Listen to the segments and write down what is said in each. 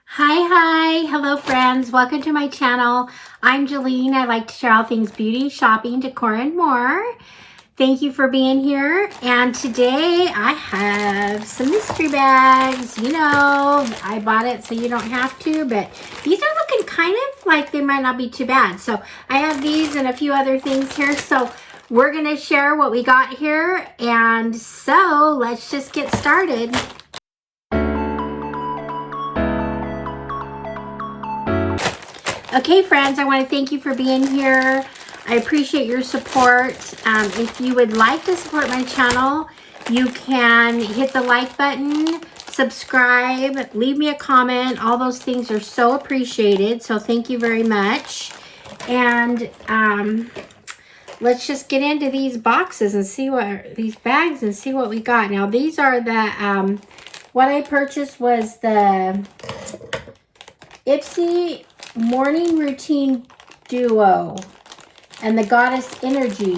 Hi, hello friends, welcome to my channel. I'm Jolene. I like to share all things beauty, shopping, decor, and more. Thank you for being here. And today I have some mystery bags. You know, I bought it so you don't have to, but these are looking kind of like they might not be too bad. So I have these and a few other things here. So we're going to share what we got here. And so let's just get started. Okay, friends, I want to thank you for being here. I appreciate your support. If you would like to support my channel, you can hit the like button, subscribe, leave me a comment. All those things are so appreciated. So thank you very much. And let's just get into these boxes and see what these bags and see what we got. Now, these are the what I purchased was the Ipsy Morning Routine Duo and the Goddess Energy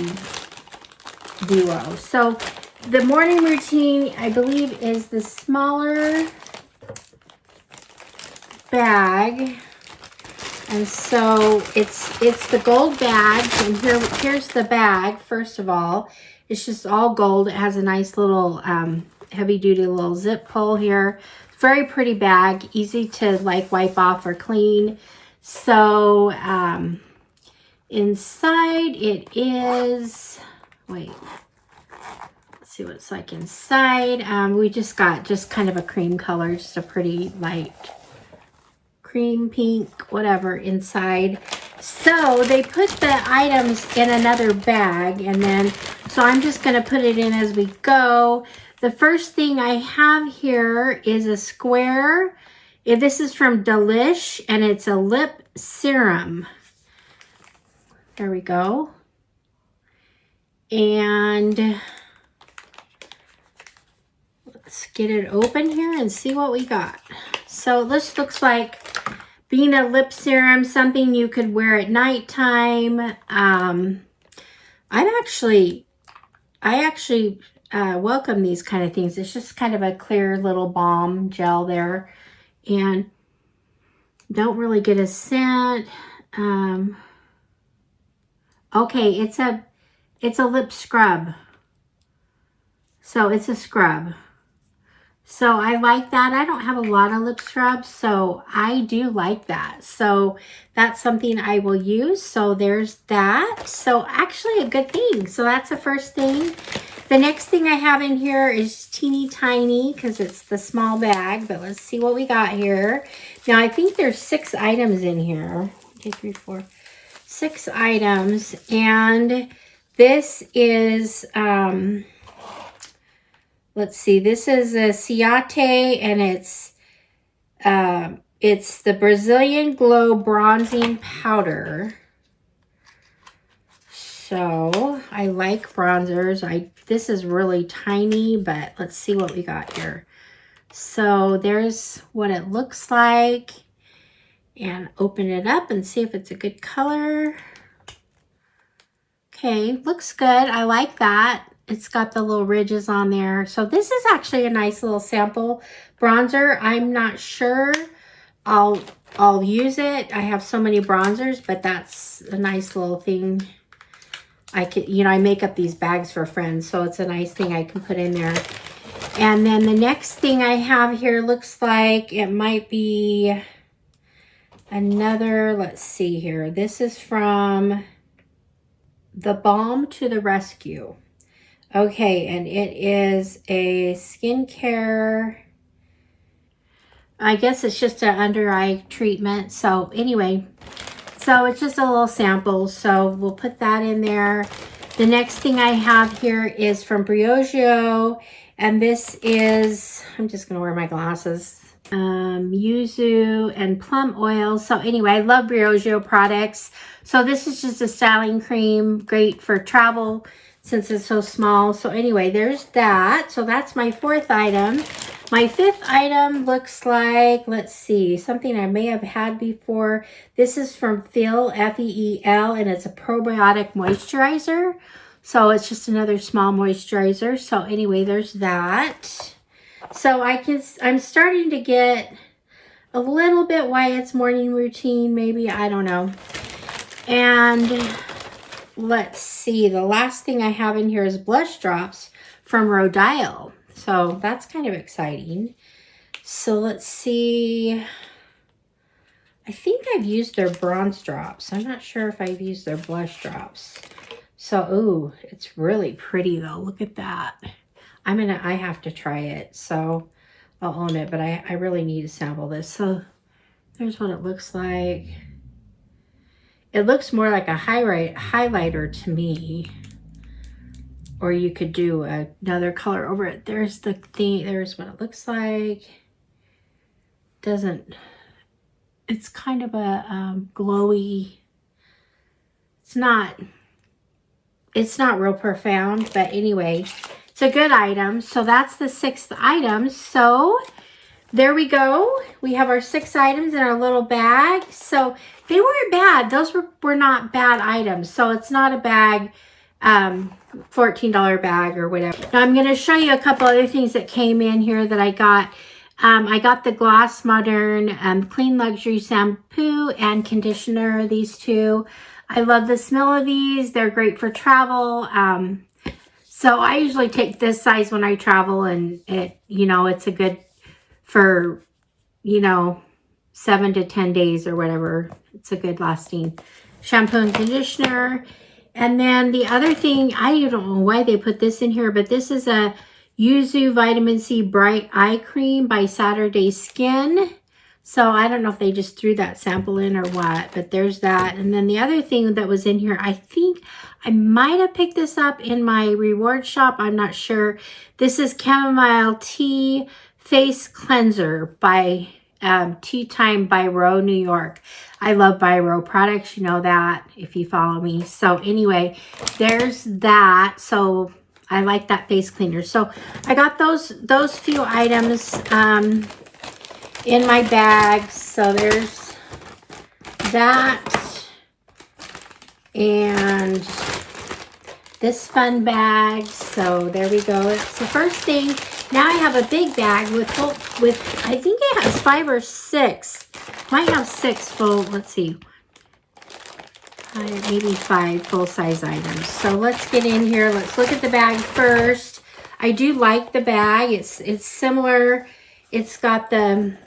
Duo. So the morning routine, I believe, is the smaller bag, and so it's the gold bag. And here's the bag. First of all, it's just all gold. It has a nice little heavy duty little zip pull here. Very pretty bag, easy to like wipe off or clean. So inside it is, wait, let's see what it's like inside. We just got kind of a cream color, just a pretty light cream pink, whatever, inside. So they put the items in another bag, and then, so I'm just going to put it in as we go. The first thing I have here is a square. This is from Delish, and it's a lip serum. There we go. And let's get it open here and see what we got. So this looks like, being a lip serum, something you could wear at nighttime. I actually welcome these kind of things. It's just kind of a clear little balm gel there, and don't really get a scent. Okay, it's a lip scrub. So it's a scrub. So I like that. I don't have a lot of lip scrubs, so I do like that. So that's something I will use. So there's that. So actually a good thing. So that's the first thing. The next thing I have in here is teeny tiny because it's the small bag, but let's see what we got here. Now I think there's 6 items in here. 1, 2, 3, 4, 6 items. And this is, let's see, this is a Ciate, and it's the Brazilian Glow Bronzing Powder. So I like bronzers. This is really tiny, but let's see what we got here. So there's what it looks like, and open it up and see if it's a good color. Okay, looks good. I like that. It's got the little ridges on there. So this is actually a nice little sample bronzer. I'm not sure I'll use it. I have so many bronzers, but that's a nice little thing. I could, you know, I make up these bags for friends, so it's a nice thing I can put in there. And then the next thing I have here looks like it might be another, let's see here. This is from The Balm to the Rescue. Okay, and it is a skincare, I guess it's just an under eye treatment. So anyway, so it's just a little sample. So we'll put that in there. The next thing I have here is from Briogeo, and this is, I'm just gonna wear my glasses, yuzu and plum oil. So anyway, I love Briogeo products. So this is just a styling cream, great for travel since it's so small. So anyway, there's that. So that's my 4th item. My 5th item looks like, let's see, something I may have had before. This is from Feel, F-E-E-L, and it's a probiotic moisturizer. So it's just another small moisturizer. So anyway, there's that. So I'm starting to get a little bit Wyatt's morning routine, maybe, I don't know. And let's see, the last thing I have in here is blush drops from Rodial. So that's kind of exciting. So let's see. I think I've used their bronze drops. I'm not sure if I've used their blush drops. So, ooh, it's really pretty though. Look at that. I have to try it. So I'll own it, but I really need to sample this. So there's what it looks like. It looks more like a highlighter to me. Or you could do another color over it. There's the thing. There's what it looks like. It's kind of a glowy. It's not real profound, but anyway, it's a good item. So that's the 6th item. So there we go. We have our 6 items in our little bag. So they weren't bad. Those were not bad items. So it's not a bag, $14 bag or whatever. Now I'm going to show you a couple other things that came in here that I got. I got the Gloss Modern Clean Luxury Shampoo and Conditioner, these two. I love the smell of these. They're great for travel. So I usually take this size when I travel, and it's a good for, 7 to 10 days or whatever. It's a good lasting shampoo and conditioner. And then the other thing, I don't know why they put this in here, but this is a Yuzu Vitamin C Bright Eye Cream by Saturday Skin. So I don't know if they just threw that sample in or what, but there's that. And then the other thing that was in here, I think I might have picked this up in my reward shop. I'm not sure. This is Chamomile Tea Face Cleanser by Tea Time by Ro, New York. I love by Ro products. You know that if you follow me. So anyway, there's that. So I like that face cleaner. So I got those few items in my bag. So there's that and this fun bag. So there we go. It's the first thing. Now I have a big bag with I think it has 5 or 6. Might have 6 full. Let's see. Maybe 5 full-size items. So let's get in here. Let's look at the bag first. I do like the bag. It's similar. It's got the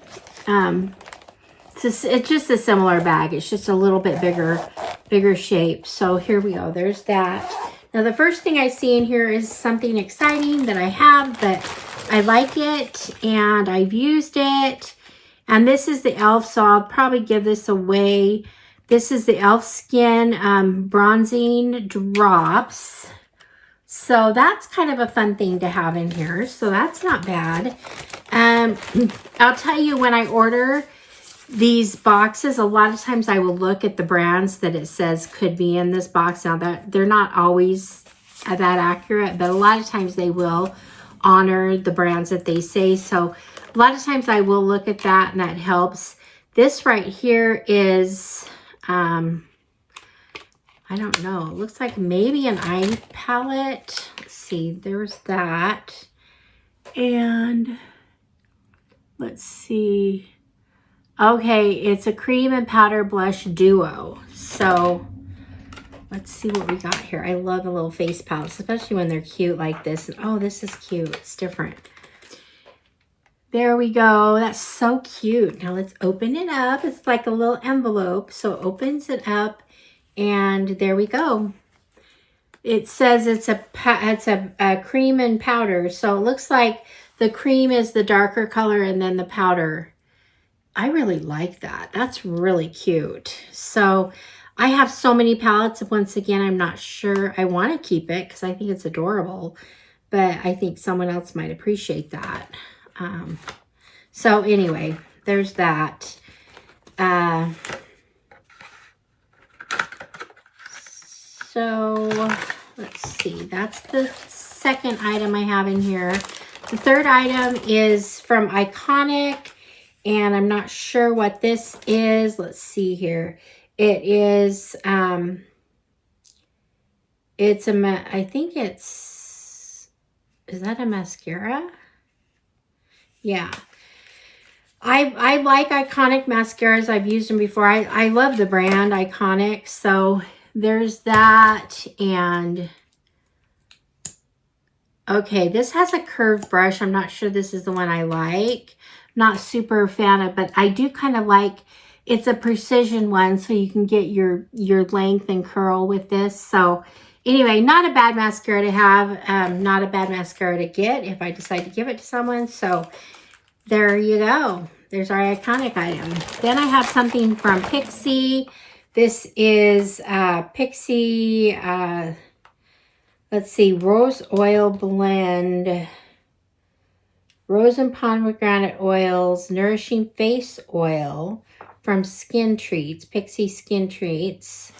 it's just a similar bag. It's just a little bit bigger shape. So here we go. There's that. Now the first thing I see in here is something exciting that I have, but I like it and I've used it. And this is the e.l.f. So I'll probably give this away. This is the e.l.f. Skin Bronzing Drops. So that's kind of a fun thing to have in here. So that's not bad. I'll tell you, when I order these boxes, a lot of times I will look at the brands that it says could be in this box. Now that they're not always that accurate, but a lot of times they will honor the brands that they say. So a lot of times I will look at that, and that helps. This right here is I don't know. It looks like maybe an eye palette. Let's see. There's that. And let's see. Okay, it's a cream and powder blush duo. So let's see what we got here. I love a little face palette, especially when they're cute like this. And oh, this is cute. It's different. There we go. That's so cute. Now let's open it up. It's like a little envelope. So it opens it up, and there we go. It says it's a cream and powder. So it looks like the cream is the darker color, and then the powder. I really like that. That's really cute. So I have so many palettes. Once again, I'm not sure. I want to keep it because I think it's adorable, but I think someone else might appreciate that. So anyway, there's that. So let's see. That's the second item I have in here. The third item is from Iconic, and I'm not sure what this is. Let's see here. It is, I think it's, is that a mascara? Yeah. I like Iconic mascaras. I've used them before. I love the brand Iconic. So there's that. And okay, this has a curved brush. I'm not sure this is the one I like. Not super fan of, but I do kind of like, it's a precision one, so you can get your length and curl with this. So anyway, not a bad mascara to have. Not a bad mascara to get if I decide to give it to someone. So there you go. There's our Iconic item. Then I have something from Pixi. This is Pixi, let's see, Rose Oil Blend. Rose and pomegranate oils, nourishing face oil from Skin Treats, Pixi Skin Treats.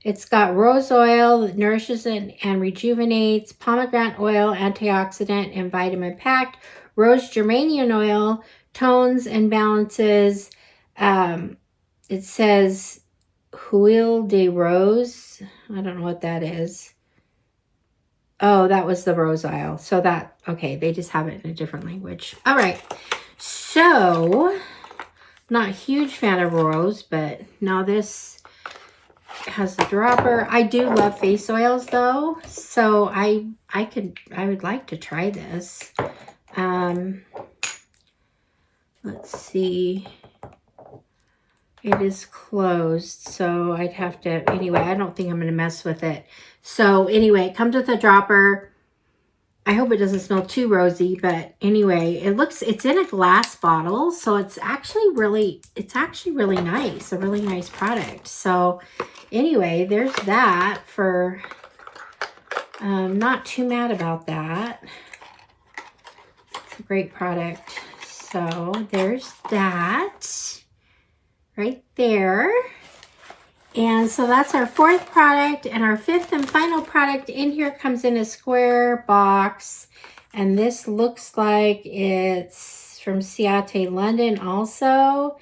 It's got rose oil that nourishes and rejuvenates, pomegranate oil, antioxidant and vitamin packed, rose geranium oil, tones and balances. It says Huile de Rose. I don't know what that is. Oh, that was the rose oil. So that, okay, they just have it in a different language. All right. So, not a huge fan of rose, but now this has the dropper. I do love face oils though, so I would like to try this. Let's see. It is closed, so I'd have to, anyway, I don't think I'm going to mess with it. So anyway, it comes with a dropper. I hope it doesn't smell too rosy, but anyway, it's in a glass bottle, so it's actually really nice, a really nice product. So anyway, there's that for, not too mad about that. It's a great product. So there's that right there. And so that's our fourth product, and our fifth and final product in here comes in a square box. And this looks like it's from Ciate, London also.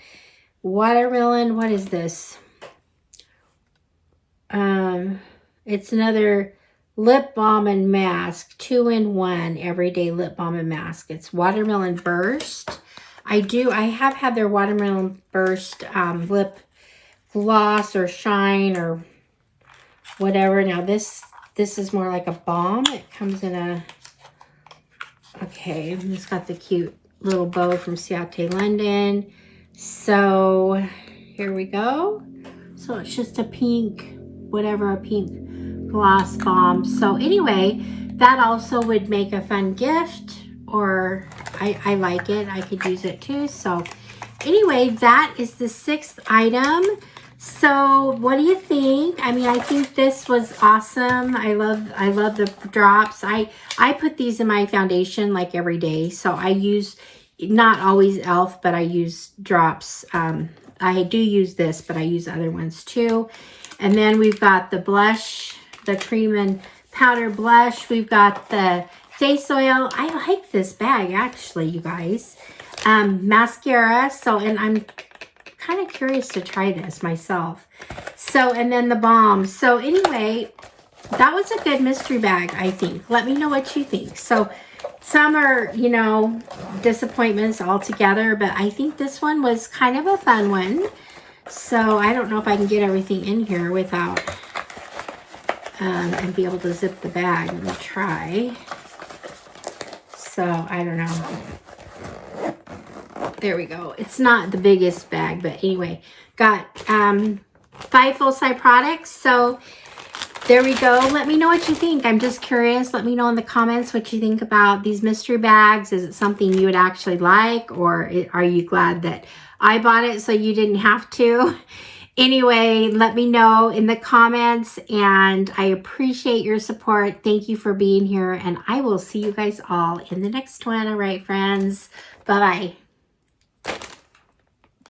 Watermelon, what is this? It's another lip balm and mask, 2-in-1 everyday lip balm and mask. It's Watermelon Burst. I have had their Watermelon Burst lip gloss or shine or whatever. Now this is more like a balm. It comes in a, okay, it's got the cute little bow from Ciate, London. So here we go. So it's just a pink, whatever, a pink gloss balm. So anyway, that also would make a fun gift, or I like it. I could use it too. So anyway, that is the sixth item. So what do you think? I mean, I think this was awesome. I love the drops. I put these in my foundation like every day. So I use, not always e.l.f., but I use drops. I do use this, but I use other ones too. And then we've got the blush, the cream and powder blush. We've got the face oil. I like this bag actually, you guys. Mascara. So, and I'm kind of curious to try this myself. So, and then the balm. So anyway, that was a good mystery bag, I think. Let me know what you think. So some are, you know, disappointments altogether, but I think this one was kind of a fun one. So I don't know if I can get everything in here without and be able to zip the bag. Let me try. So I don't know. There we go. It's not the biggest bag, but anyway, got 5 full-size products. So there we go. Let me know what you think. I'm just curious. Let me know in the comments what you think about these mystery bags. Is it something you would actually like, or are you glad that I bought it so you didn't have to? Anyway, let me know in the comments, and I appreciate your support. Thank you for being here, and I will see you guys all in the next one. All right, friends. Bye-bye.